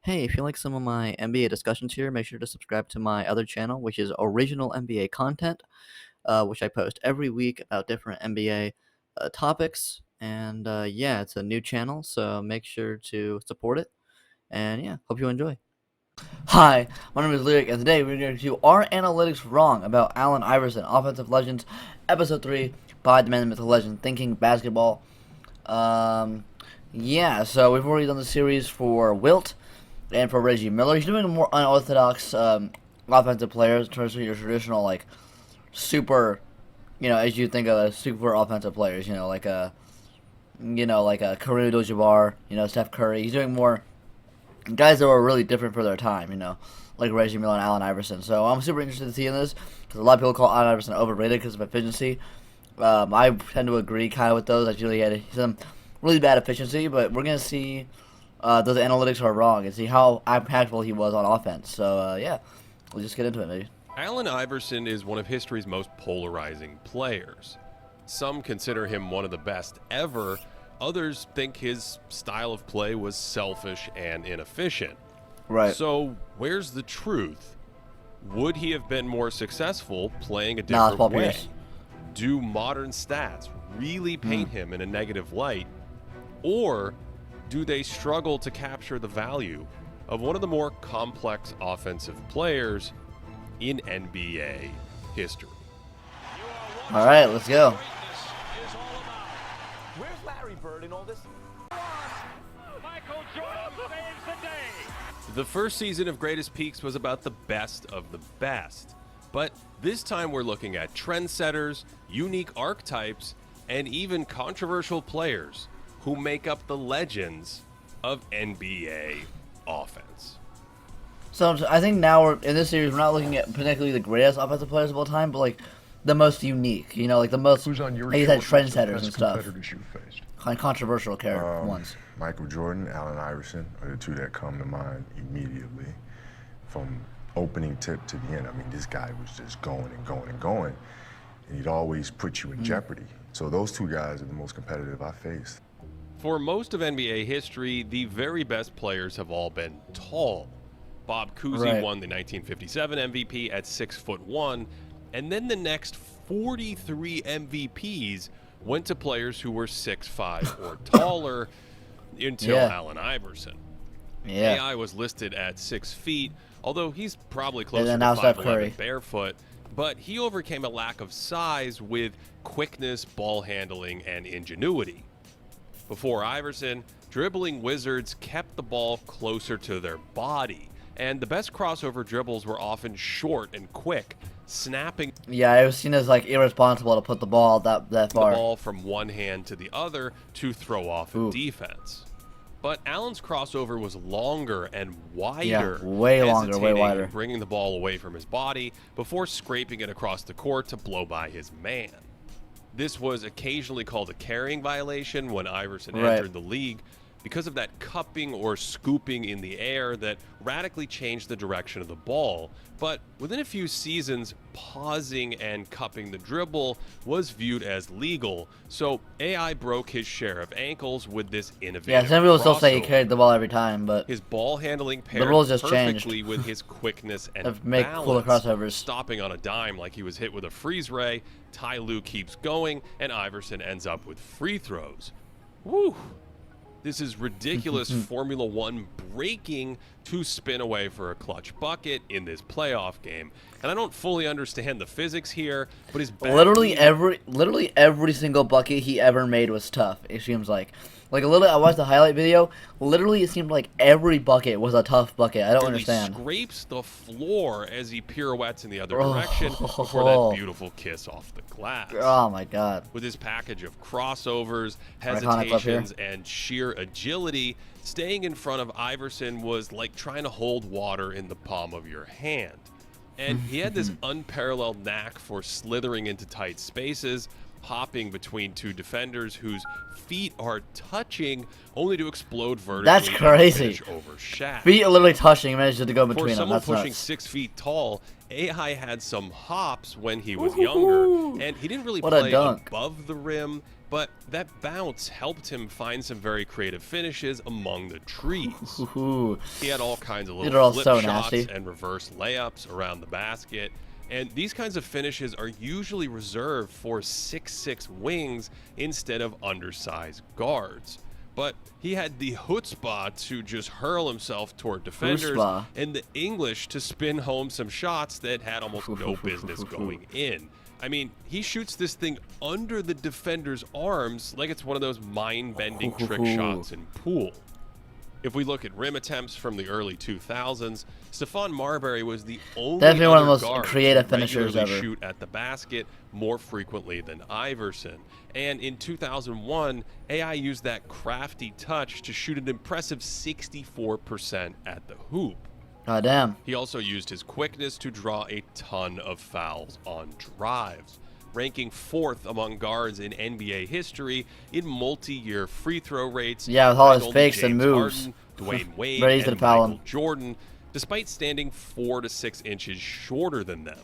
Hey, if you like some of my NBA discussions here, make sure to subscribe to my other channel, which is original NBA content, which I post every week about different NBA topics. And yeah, it's a new channel, so make sure to support it. And yeah, hope you enjoy. Hi, my name is Lyric, and today we're going to do Are Analytics Wrong About Allen Iverson, Offensive Legends, Episode 3 by the Man with the Legend, Thinking Basketball. Yeah, so we've already done the series for Wilt and for Reggie Miller. He's doing more unorthodox offensive players in terms of your traditional, like, super, as you think of as super offensive players, like a Kareem Abdul-Jabbar, Steph Curry. He's doing more guys that were really different for their time, like Reggie Miller and Allen Iverson. So I'm super interested to see in this because a lot of people call Allen Iverson overrated because of efficiency. I tend to agree kind of with those. Actually, he had some really bad efficiency, but we're going to see those analytics are wrong and see how impactful he was on offense. So, yeah, we'll just get into it, maybe. Allen Iverson is one of history's most polarizing players. Some consider him one of the best ever. Others think his style of play was selfish and inefficient. Right. So, where's the truth? Would he have been more successful playing a different way? Pierce. Do modern stats really paint him in a negative light? Or do they struggle to capture the value of one of the more complex offensive players in NBA history? All right, let's go. Where's Larry Bird in all this? Michael Jordan saves the day. The first season of Greatest Peaks was about the best of the best. But this time we're looking at trendsetters, unique archetypes, and even controversial players who make up the legends of NBA offense. So I think now we're in this series. We're not looking at particularly the greatest offensive players of all time, but like the most unique. Like the most. Who's on your like you said, trendsetters and stuff. competitors you faced? Kind of controversial character ones. Michael Jordan, Allen Iverson are the two that come to mind immediately. From opening tip to the end, I mean, this guy was just going and going and going, and he'd always put you in jeopardy. So those two guys are the most competitive I faced. For most of NBA history, the very best players have all been tall. Bob Cousy won the 1957 MVP at 6'1", and then the next 43 MVPs went to players who were 6'5" or taller until Allen Iverson. Yeah. AI was listed at 6 feet, although he's probably closer to now Steph 5'11" Curry. barefoot. But he overcame a lack of size with quickness, ball handling, and ingenuity. Before Iverson, dribbling wizards kept the ball closer to their body, and the best crossover dribbles were often short and quick, snapping Yeah, it was seen as like irresponsible to put the ball that the far. ball from one hand to the other to throw off a defense. But Allen's crossover was longer and wider, way longer, way hesitating wider. and bringing the ball away from his body before scraping it across the court to blow by his man. This was occasionally called a carrying violation when Iverson entered the league because of that cupping or scooping in the air that radically changed the direction of the ball. But within a few seasons, pausing and cupping the dribble was viewed as legal, so AI broke his share of ankles with this innovative Some people still say he crossover. carried the ball every time, but His ball handling paired rules just perfectly with his quickness and Have make cooler balance, crossovers. stopping on a dime like he was hit with a freeze ray. Ty Lue keeps going, and Iverson ends up with free throws. Woo! This is ridiculous Formula One braking to spin away for a clutch bucket in this playoff game. And I don't fully understand the physics here, but his literally every single bucket he ever made was tough. It seems like a little. I watched the highlight video. Literally, it seemed like every bucket was a tough bucket. I don't understand. He scrapes the floor as he pirouettes in the other direction before that beautiful kiss off the glass. Oh my god! With his package of crossovers, Iconic clip here. hesitations, and sheer agility, staying in front of Iverson was like trying to hold water in the palm of your hand. And he had this unparalleled knack for slithering into tight spaces, hopping between two defenders whose feet are touching, only to explode vertically. That's crazy. And finish shaft. Feet are literally touching. He managed to go For between them. someone That's pushing nuts. 6 feet tall, AI had some hops when he was younger, and he didn't really What a play dunk. above the rim, but that bounce helped him find some very creative finishes among the trees. Ooh. He had all kinds of These are little all flip so shots nasty. and reverse layups around the basket. And these kinds of finishes are usually reserved for 6'6" wings instead of undersized guards. But he had the chutzpah to just hurl himself toward defenders Chutzpah. and the English to spin home some shots that had almost no business going in. I mean, he shoots this thing under the defender's arms like it's one of those mind-bending trick shots in pool. If we look at rim attempts from the early 2000s, Stephon Marbury was the only Definitely one of the other most guard creative to finishers regularly ever. shoot at the basket more frequently than Iverson. And in 2001, AI used that crafty touch to shoot an impressive 64% at the hoop. God damn. He also used his quickness to draw a ton of fouls on drives, ranking 4th among guards in NBA history in multi-year free throw rates. Yeah, with all his behind fakes only and James moves. Harden, Dwayne Wade, Very easy and to foul Michael him. Jordan, despite standing 4 to 6 inches shorter than them.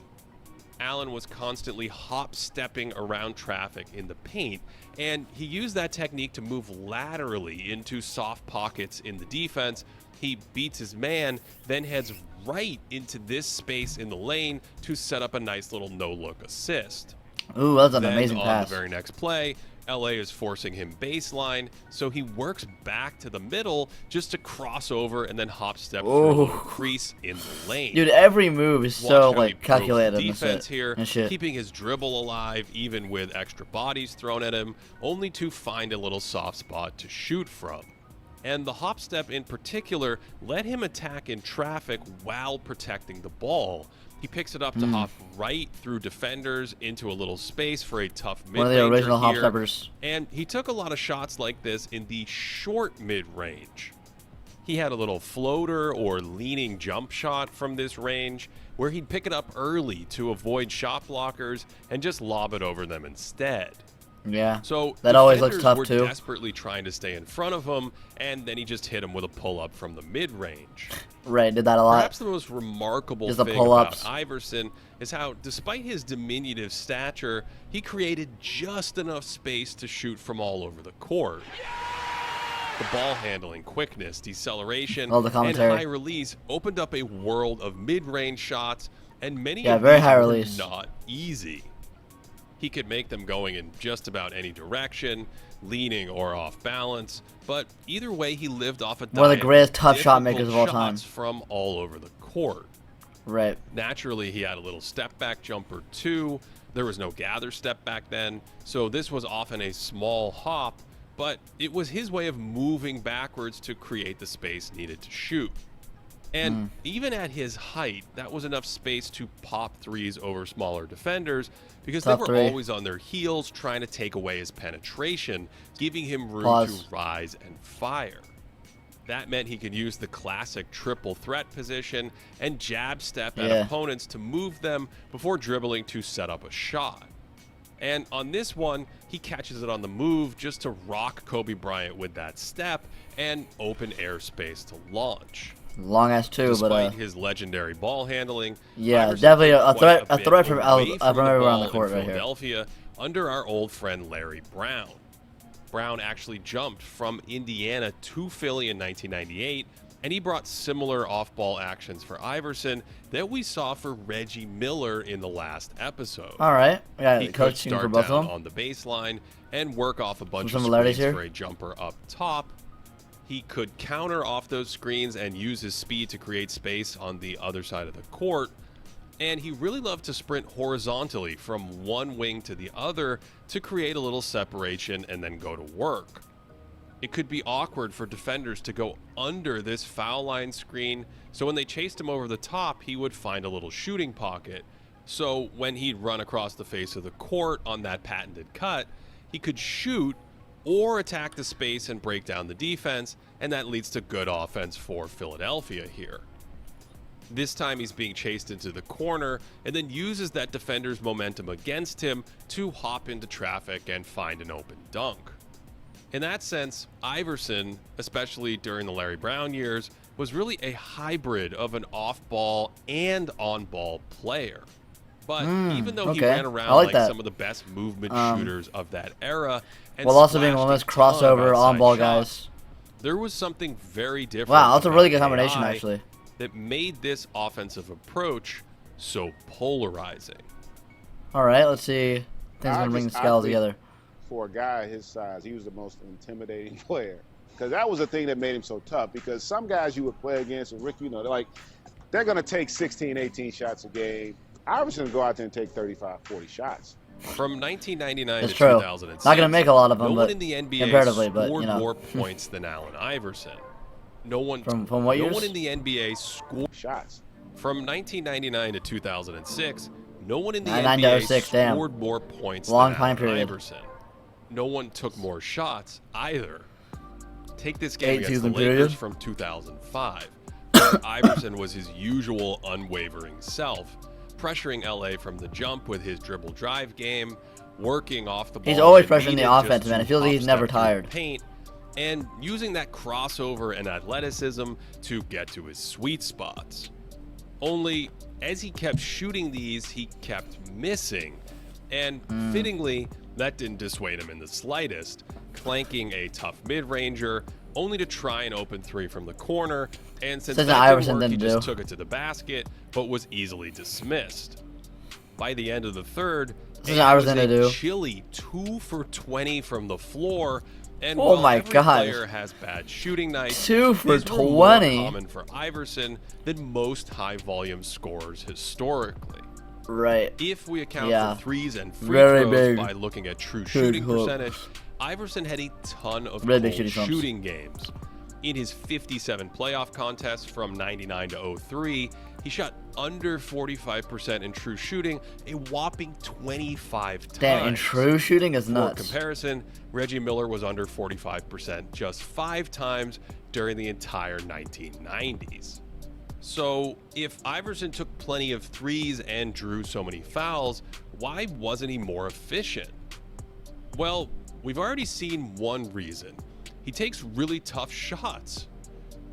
Allen was constantly hop-stepping around traffic in the paint, and he used that technique to move laterally into soft pockets in the defense. He beats his man, then heads right into this space in the lane to set up a nice little no-look assist. Ooh, that's an Then amazing on pass. the very next play, LA is forcing him baseline, so he works back to the middle just to cross over and then hop step through a little crease in the lane. Dude, every move is Watch so how he like probes calculated the in defense this here, and shit. keeping his dribble alive even with extra bodies thrown at him, only to find a little soft spot to shoot from. And the hop step in particular let him attack in traffic while protecting the ball. He picks it up to hop right through defenders into a little space for a tough mid-ranger One of the original hop here. steppers. And he took a lot of shots like this in the short mid-range. He had a little floater or leaning jump shot from this range where he'd pick it up early to avoid shot blockers and just lob it over them instead. Yeah. So That always looks defenders tough, were too. desperately trying to stay in front of him, and then he just hit him with a pull-up from the mid-range. Right, did that a lot. Perhaps the most remarkable Just the thing pull-ups. about Iverson is how, despite his diminutive stature, he created just enough space to shoot from all over the court. The ball handling, quickness, deceleration, All the and commentary. high release opened up a world of mid-range shots, and many Yeah, of very these high were release. not easy. He could make them going in just about any direction, leaning or off balance, but either way, he lived off a One of the diet greatest tough shot difficult makers of all time. shots from all over the court. Right. Naturally, he had a little step back jumper too. There was no gather step back then, so this was often a small hop, but it was his way of moving backwards to create the space needed to shoot. And even at his height, that was enough space to pop threes over smaller defenders because Top they were three. always on their heels trying to take away his penetration, giving him room Pause. to rise and fire. That meant he could use the classic triple threat position and jab step at Yeah. opponents to move them before dribbling to set up a shot. And on this one, he catches it on the move just to rock Kobe Bryant with that step and open airspace to launch. Long ass too, Despite but his legendary ball handling, yeah, Iverson definitely a quite threat bit from away from the everywhere on the ball court in right here. Philadelphia under our old friend Larry Brown. Brown actually jumped from Indiana to Philly in 1998, and he brought similar off-ball actions for Iverson that we saw for Reggie Miller in the last episode. All right, yeah, He could coaching start for both down of them. on the baseline and work off a bunch Some of similarities screens here. for a jumper up top. He could counter off those screens and use his speed to create space on the other side of the court. And he really loved to sprint horizontally from one wing to the other to create a little separation and then go to work. It could be awkward for defenders to go under this foul line screen, so when they chased him over the top, he would find a little shooting pocket. So when he'd run across the face of the court on that patented cut, he could shoot or attack the space and break down the defense, and that leads to good offense for Philadelphia here. This time he's being chased into the corner and then uses that defender's momentum against him to hop into traffic and find an open dunk. In that sense, Iverson, especially during the Larry Brown years, was really a hybrid of an off-ball and on-ball player. But even though he ran around like some of the best movement shooters of that era, and while also being one of those crossover on-ball guys, there was something very different. Wow, that's a really good combination, actually. That made this offensive approach so polarizing. All right, let's see. Things are going to bring the scale together. For a guy his size, he was the most intimidating player. Because that was the thing that made him so tough. Because some guys you would play against, and Rick, you know, they're going to take 16, 18 shots a game. Iverson would go out there and take 35, 40 shots. From 1999 That's to true. 2006, not going to make a lot of them, no but one in the NBA comparatively, scored but, you know. more points than Allen Iverson. No one from what years? No one in the NBA scored shots. From 1999 to 2006, no one in the 99 to NBA 06, scored more points long than time Allen period. Iverson. No one took more shots either. Take this game against the season Lakers period. from 2005, where Iverson was his usual unwavering self, pressuring LA from the jump with his dribble drive game, working off the ball. He's always when pressuring the needed offense, just man. I to feel like he's never upstep through the tired. Paint, and using that crossover and athleticism to get to his sweet spots. Only, as he kept shooting these, he kept missing. And fittingly, that didn't dissuade him in the slightest, clanking a tough mid-ranger, only to try an open three from the corner. And since that Iverson didn't work, he didn't just took it to the basket, but was easily dismissed. By the end of the third, AI was a chilly 2 for 20 from the floor. And oh while my every God. player has bad shooting nights, 2 for these were more 20. common for Iverson than most high-volume scorers historically. Right. If we account for threes and free Very throws big. by looking at true shooting percentage, Iverson had a ton of Really cold big shooting games. In his 57 playoff contests from 99 to 03, he shot under 45% in true shooting, a whopping 25 times. Damn, in true shooting is nuts. For comparison, Reggie Miller was under 45% just 5 times during the entire 1990s. So, if Iverson took plenty of threes and drew so many fouls, why wasn't he more efficient? Well, we've already seen one reason. He takes really tough shots.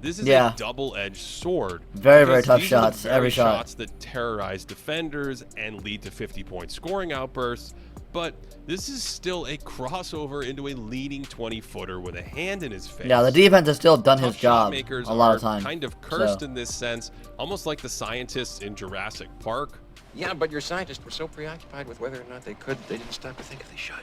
This is a double-edged sword. Very tough these are the shots, very every shot. shots that terrorize defenders and lead to 50-point scoring outbursts. But this is still a crossover into a leaning 20-footer with a hand in his face. Yeah, the defense has still done his job Makers a lot are of times. kind of cursed in this sense, almost like the scientists in Jurassic Park. Yeah, but your scientists were so preoccupied with whether or not they didn't stop to think if they should.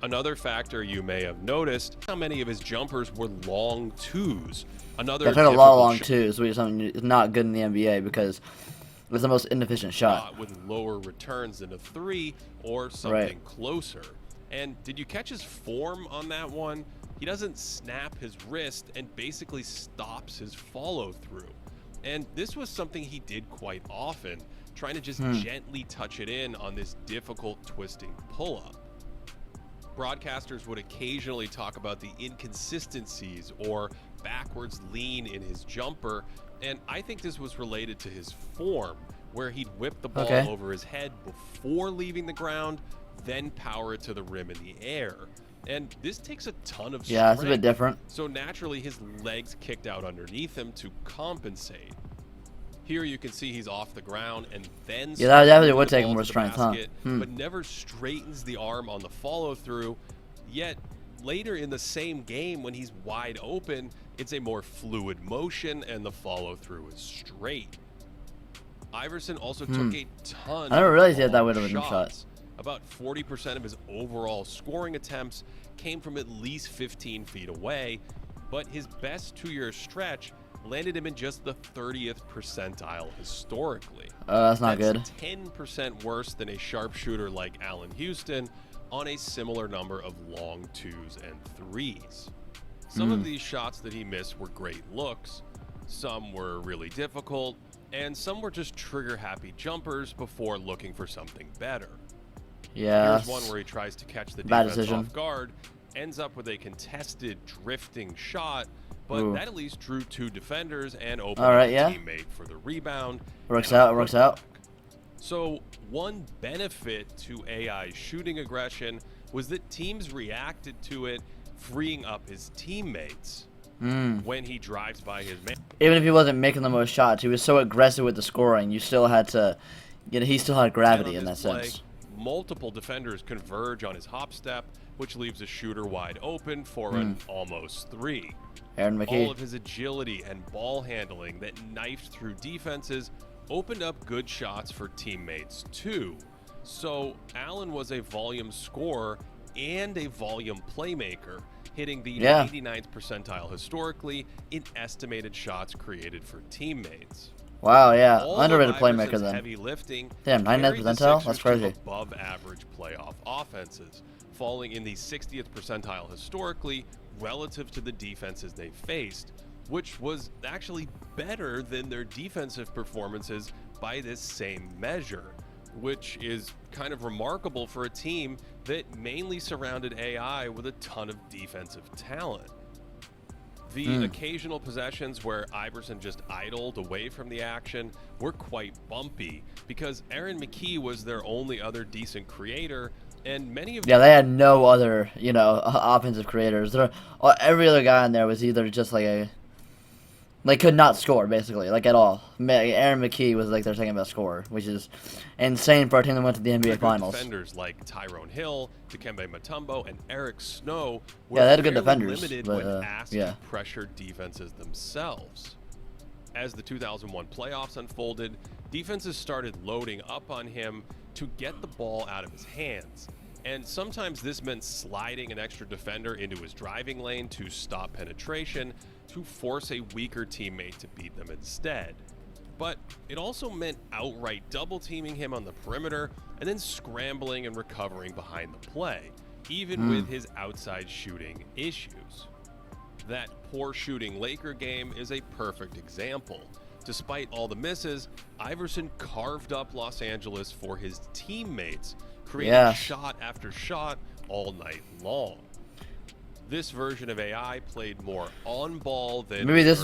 Another factor you may have noticed, how many of his jumpers were long twos. Another I've had a lot of long twos, which is something is not good in the NBA because it's the most inefficient shot. With lower returns than a 3 or something closer. And did you catch his form on that one? He doesn't snap his wrist and basically stops his follow through. And this was something he did quite often, trying to just gently touch it in on this difficult twisting pull-up. Broadcasters would occasionally talk about the inconsistencies or backwards lean in his jumper, and I think this was related to his form, where he'd whip the ball over his head before leaving the ground, then power it to the rim in the air. And this takes a ton of strength. Yeah, it's a bit different. So naturally, his legs kicked out underneath him to compensate. Here you can see he's off the ground and then that definitely would take more strength, but never straightens the arm on the follow-through. Yet later in the same game, when he's wide open, it's a more fluid motion and the follow-through is straight. Iverson also took a ton I never realized of that would have been shots. shots. About 40% of his overall scoring attempts came from at least 15 feet away, but his best 2-year stretch landed him in just the 30th percentile historically. That's not good. 10% worse than a sharpshooter like Allen Houston on a similar number of long 2s and 3s. Some of these shots that he missed were great looks, some were really difficult, and some were just trigger-happy jumpers before looking for something better. Yeah. Here's one where he tries to catch the defense decision. off guard, ends up with a contested drifting shot, but that at least drew 2 defenders and opened a teammate for the rebound. Works out. So one benefit to AI's shooting aggression was that teams reacted to it, freeing up his teammates. When he drives by his man. Even if he wasn't making the most shots, he was so aggressive with the scoring. You still had to, he still had gravity in that sense. Multiple defenders converge on his hop step, which leaves a shooter wide open for an almost 3. Aaron McKee. All of his agility and ball handling that knifed through defenses opened up good shots for teammates too. So Allen was a volume scorer and a volume playmaker, hitting the 99th percentile historically in estimated shots created for teammates. Wow, yeah, All underrated of playmaker Iverson's then. heavy lifting Damn, 99th carried the percentile? Sixers That's to crazy. above average playoff offenses, falling in the 60th percentile historically relative to the defenses they faced, which was actually better than their defensive performances by this same measure, which is kind of remarkable for a team that mainly surrounded AI with a ton of defensive talent. The occasional possessions where Iverson just idled away from the action were quite bumpy because Aaron McKee was their only other decent creator, and many of they had no other, offensive creators. Every other guy in there was either just could not score, basically, at all. Aaron McKee was their second best scorer, which is insane for a team that went to the NBA Finals. Defenders like Tyrone Hill, Dikembe Mutombo, and Eric Snow were they had good defenders, limited but, when asked to pressure defenses themselves. As the 2001 playoffs unfolded, defenses started loading up on him to get the ball out of his hands. And sometimes this meant sliding an extra defender into his driving lane to stop penetration, to force a weaker teammate to beat them instead. But it also meant outright double teaming him on the perimeter and then scrambling and recovering behind the play, even with his outside shooting issues. That poor shooting Laker game is a perfect example. Despite all the misses, Iverson carved up Los Angeles for his teammates, creating shot after shot all night long. This version of AI played more on ball than maybe this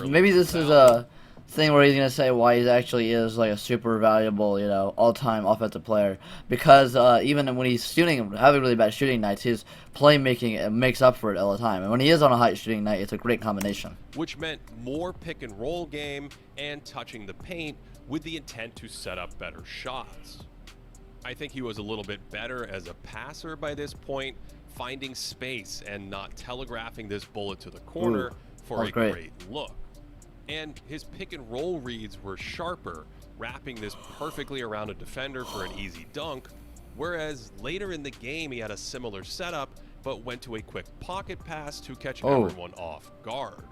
is a thing where he's gonna say why he actually is a super valuable, all-time offensive player, because even when he's having really bad shooting nights, his playmaking makes up for it all the time. And when he is on a high shooting night, it's a great combination. Which meant more pick and roll game and touching the paint with the intent to set up better shots. I think he was a little bit better as a passer by this point, finding space and not telegraphing this bullet to the corner for a great look. And his pick and roll reads were sharper, wrapping this perfectly around a defender for an easy dunk, whereas later in the game he had a similar setup but went to a quick pocket pass to catch everyone off guard.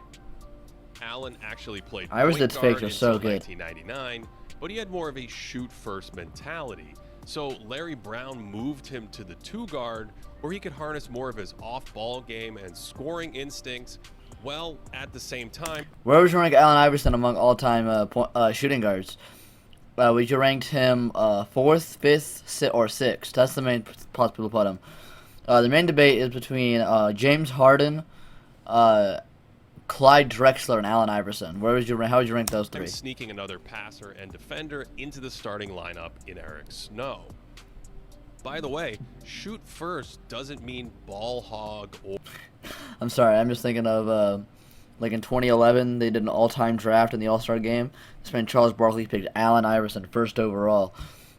Allen actually played Iverson's point guard fakes are so until good. 1999, but he had more of a shoot-first mentality. So Larry Brown moved him to the 2-guard, where he could harness more of his off-ball game and scoring instincts, while at the same time... Where would you rank Allen Iverson among all-time shooting guards? Would you rank him 4th, 5th, or 6th? That's the main spot people put him. The main debate is between James Harden, Clyde Drexler, and Allen Iverson. How would you rank those three? Sneaking another passer and defender into the starting lineup in Eric Snow. By the way, shoot first doesn't mean ball hog or... I'm sorry, I'm just thinking of, in 2011, they did an all-time draft in the All-Star game. This man Charles Barkley picked Allen Iverson first overall.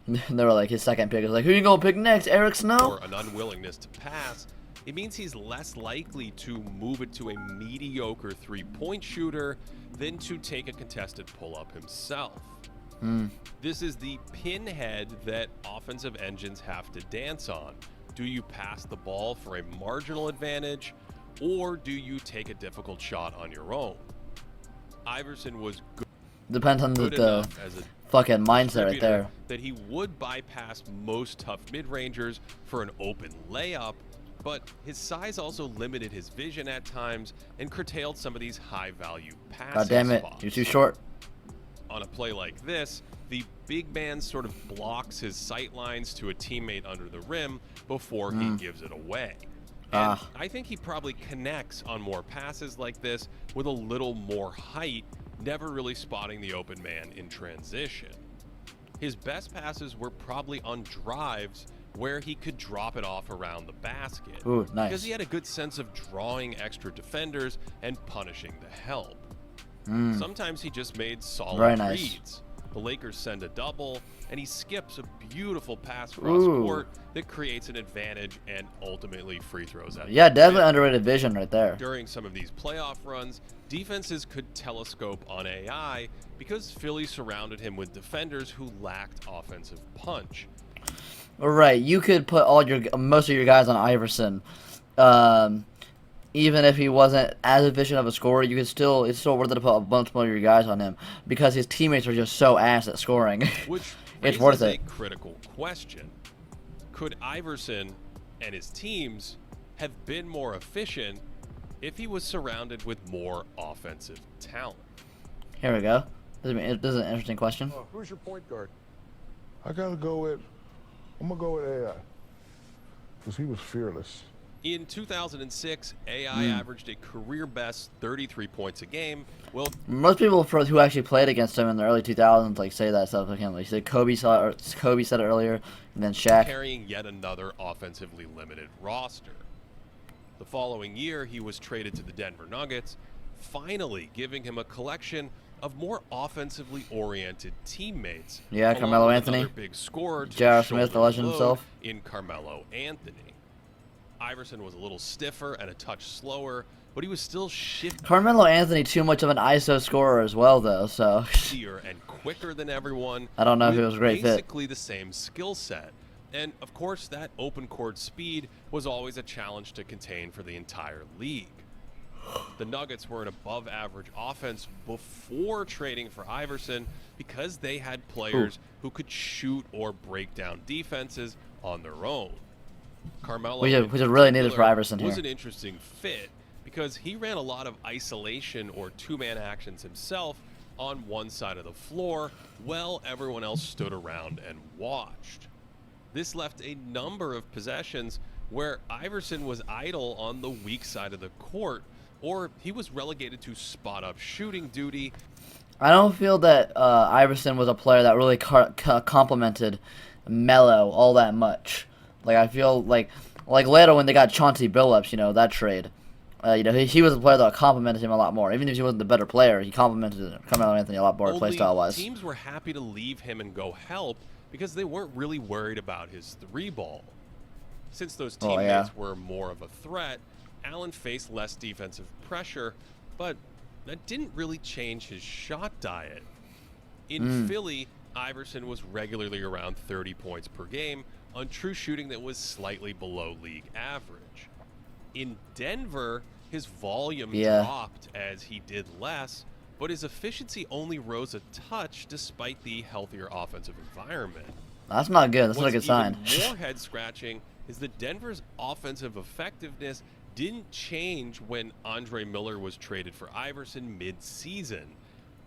And they were his second pick is who you gonna pick next, Eric Snow? Or an unwillingness to pass. It means he's less likely to move it to a mediocre three-point shooter than to take a contested pull-up himself. This is the pinhead that offensive engines have to dance on. Do you pass the ball for a marginal advantage, or do you take a difficult shot on your own? Iverson was good. Depends on the fucking mindset right there. That he would bypass most tough mid-rangers for an open layup, but his size also limited his vision at times and curtailed some of these high-value passing God damn it, spots. you're too short. On a play like this, the big man sort of blocks his sight lines to a teammate under the rim before he gives it away. And I think he probably connects on more passes like this with a little more height, never really spotting the open man in transition. His best passes were probably on drives where he could drop it off around the basket. Ooh, nice. Because he had a good sense of drawing extra defenders and punishing the help. Sometimes he just made solid Very nice. reads. The Lakers send a double, and he skips a beautiful pass cross court that creates an advantage and ultimately free throws at Yeah, the definitely rim. underrated vision right there. During some of these playoff runs, defenses could telescope on AI because Philly surrounded him with defenders who lacked offensive punch. Right, you could put most of your guys on Iverson. Even if he wasn't as efficient of a scorer, it's still worth it to put a bunch more of your guys on him because his teammates are just so ass at scoring. Which It's raises worth a it. critical question. Could Iverson and his teams have been more efficient if he was surrounded with more offensive talent? Here we go. This is an interesting question. Who's your point guard? I'm gonna go with AI. Because he was fearless. In 2006, AI averaged a career-best 33 points a game. Well, Most people who actually played against him in the early 2000s say that stuff. I can't like say Kobe said it earlier, and then Shaq. carrying yet another offensively limited roster. The following year, he was traded to the Denver Nuggets, finally giving him a collection of more offensively oriented teammates. Yeah, along Carmelo with Anthony, another big scorer to J.R. shoulder Smith, the legend load himself. in Carmelo Anthony. Iverson was a little stiffer and a touch slower, but he was still Carmelo Anthony too much of an ISO scorer as well, though. So shiftier and quicker than everyone. I don't know if with it was a great fit. basically the same skill set. And of course, that open court speed was always a challenge to contain for the entire league. The Nuggets were an above average offense before trading for Iverson because they had players who could shoot or break down defenses on their own. Carmelo which in is really needed for particular Iverson was here. an interesting fit because he ran a lot of isolation or two-man actions himself on one side of the floor while everyone else stood around and watched. This left a number of possessions where Iverson was idle on the weak side of the court, or he was relegated to spot-up shooting duty. I don't feel that Iverson was a player that really complimented Melo all that much. Like I feel like later when they got Chauncey Billups, that trade, he was a player that complimented him a lot more. Even if he wasn't the better player, he complimented Carmelo Anthony a lot more play style wise. Teams were happy to leave him and go help because they weren't really worried about his three ball. Since those teammates were more of a threat, Allen faced less defensive pressure, but that didn't really change his shot diet. In Philly, Iverson was regularly around 30 points per game on true shooting that was slightly below league average. In Denver, his volume dropped as he did less, but his efficiency only rose a touch despite the healthier offensive environment. That's not good. That's not a good sign. What's even more head-scratching is that Denver's offensive effectiveness didn't change when Andre Miller was traded for Iverson mid-season.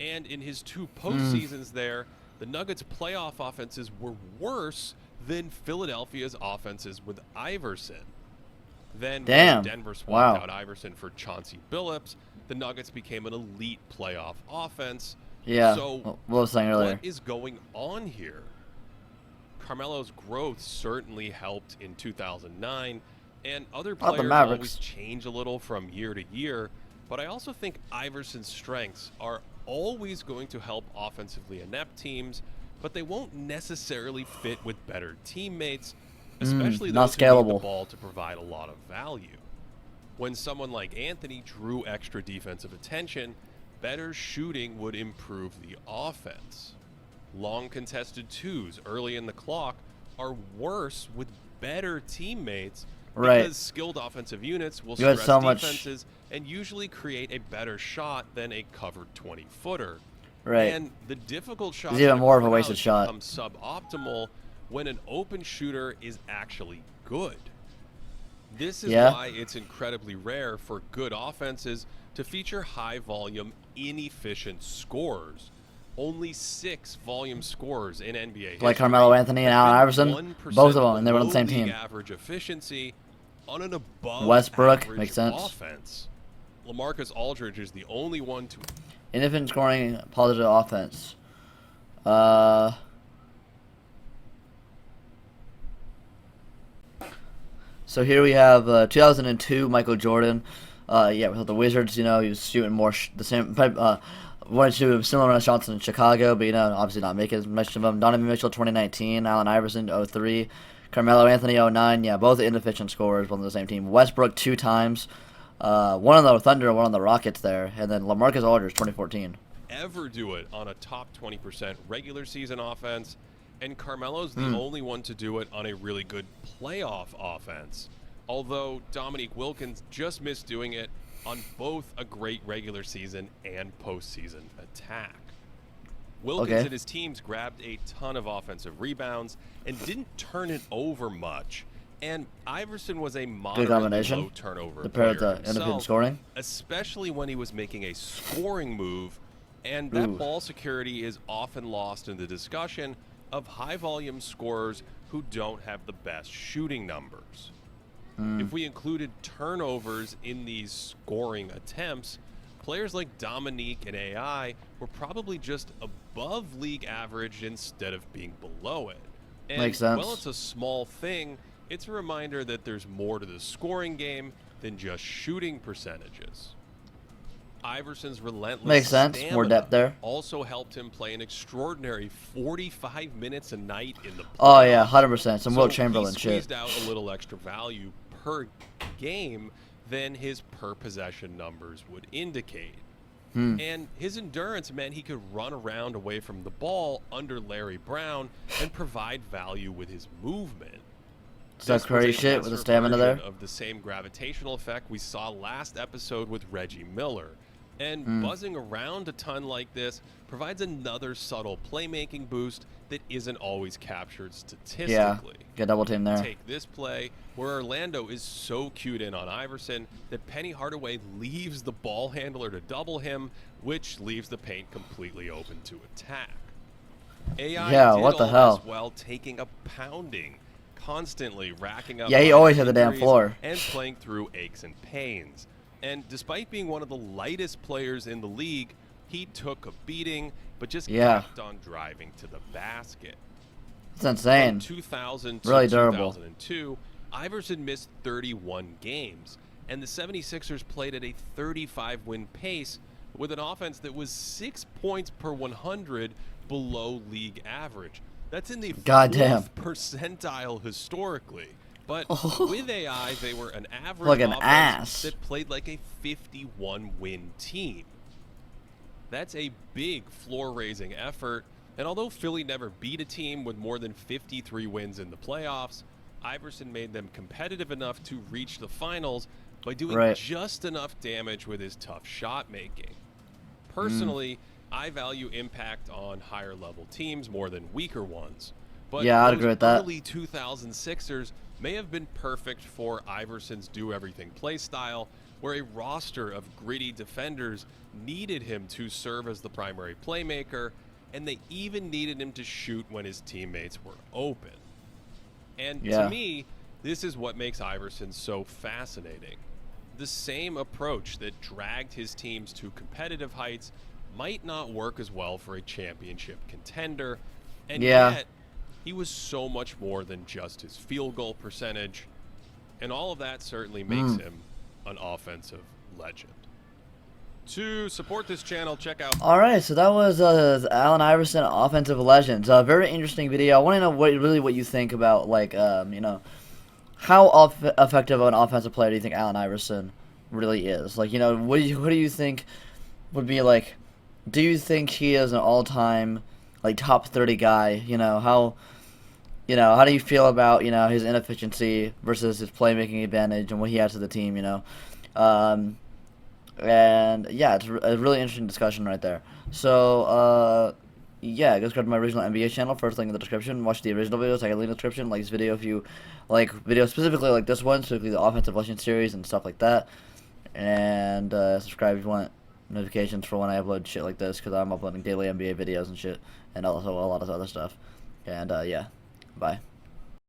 And in his two postseasons there, the Nuggets' playoff offenses were worse than Philadelphia's offenses with Iverson. Then when Denver swapped out Iverson for Chauncey Billups, the Nuggets became an elite playoff offense. Yeah, so what I was saying earlier. what is going on here? Carmelo's growth certainly helped in 2009, and other players always change a little from year to year, but I also think Iverson's strengths are always going to help offensively inept teams, but they won't necessarily fit with better teammates, especially those who need the ball to provide a lot of value. When someone like Anthony drew extra defensive attention, better shooting would improve the offense. Long contested twos early in the clock are worse with better teammates because skilled offensive units will stress defenses and usually create a better shot than a covered 20-footer. And the difficult shot is even more of a wasted shot. Becomes suboptimal when an open shooter is actually good. This is why it's incredibly rare for good offenses to feature high-volume, inefficient scorers. Only 6 volume scorers in NBA history, like Carmelo Anthony and Allen Iverson, both of them, and they were on the same team. Average efficiency on an above Westbrook average makes sense. Offense. LaMarcus Aldridge is the only one to inefficient scoring, positive offense. So here we have 2002 Michael Jordan. Yeah, with the Wizards, you know, he was shooting more the same. Wanted to do similar amount of shots in Chicago, but you know, obviously not making as much of them. Donovan Mitchell 2019, Allen Iverson 03, Carmelo Anthony 09. Yeah, both inefficient scorers, both on the same team. Westbrook 2 times, one on the Thunder, one on the Rockets there, and then LaMarcus Aldridge 2014. Ever do it on a top 20% regular season offense, and Carmelo's the only one to do it on a really good playoff offense. Although Dominique Wilkins just missed doing it on both a great regular season and postseason attack. Wilkins and his teams grabbed a ton of offensive rebounds and didn't turn it over much. And Iverson was a moderately low turnover player himself, scoring, especially when he was making a scoring move. And that ball security is often lost in the discussion of high-volume scorers who don't have the best shooting numbers. If we included turnovers in these scoring attempts, players like Dominique and AI were probably just above league average instead of being below it. And Makes sense. while it's a small thing, it's a reminder that there's more to the scoring game than just shooting percentages. Iverson's relentless stamina more depth there. also helped him play an extraordinary 45 minutes a night in the playoffs. Oh yeah, 100%. Some Wilt Chamberlain he shit. squeezed out a little extra value per game than his per possession numbers would indicate. And his endurance meant he could run around away from the ball under Larry Brown and provide value with his movement. Steph Curry shit with the stamina there. Of the same gravitational effect we saw last episode with Reggie Miller. And buzzing around a ton like this provides another subtle playmaking boost that isn't always captured statistically. Yeah, get double team there. Take this play where Orlando is so cued in on Iverson that Penny Hardaway leaves the ball handler to double him, which leaves the paint completely open to attack. AI Yeah, did what the all hell? this while taking a pounding, constantly racking up. Yeah, he always had the damn injuries floor. and playing through aches and pains. And despite being one of the lightest players in the league, he took a beating, but just kept on driving to the basket. It's insane. From 2000 to Really durable. 2002, Iverson missed 31 games, and the 76ers played at a 35-win pace with an offense that was 6 points per 100 below league average. That's in the 4th percentile historically. But with AI, they were an average Like an offense ass. that played like a 51-win team. That's a big floor-raising effort, and although Philly never beat a team with more than 53 wins in the playoffs, Iverson made them competitive enough to reach the finals by doing just enough damage with his tough shot making. Personally, I value impact on higher-level teams more than weaker ones. But yeah, I'd those agree with that. early 2006ers may have been perfect for Iverson's do-everything play style, where a roster of gritty defenders needed him to serve as the primary playmaker, and they even needed him to shoot when his teammates were open. And to me, this is what makes Iverson so fascinating. The same approach that dragged his teams to competitive heights might not work as well for a championship contender, and yet he was so much more than just his field goal percentage, and all of that certainly makes him an offensive legend. To support this channel, check out... Alright, so that was Allen Iverson, Offensive Legends. A very interesting video. I want to know what you think about, like, you know, how effective of an offensive player do you think Allen Iverson really is? Like, you know, what do you think would be, like, do you think he is an all-time, like, top 30 guy? You know, how do you feel about, you know, his inefficiency versus his playmaking advantage and what he adds to the team, you know? And yeah, it's a really interesting discussion right there. So, yeah, go subscribe to my original NBA channel, first link in the description. Watch the original video, second link in the description. Like this video if you like videos specifically like this one, specifically the Offensive Legends series and stuff like that. And subscribe if you want notifications for when I upload shit like this, because I'm uploading daily NBA videos and shit, and also a lot of other stuff. And yeah, bye.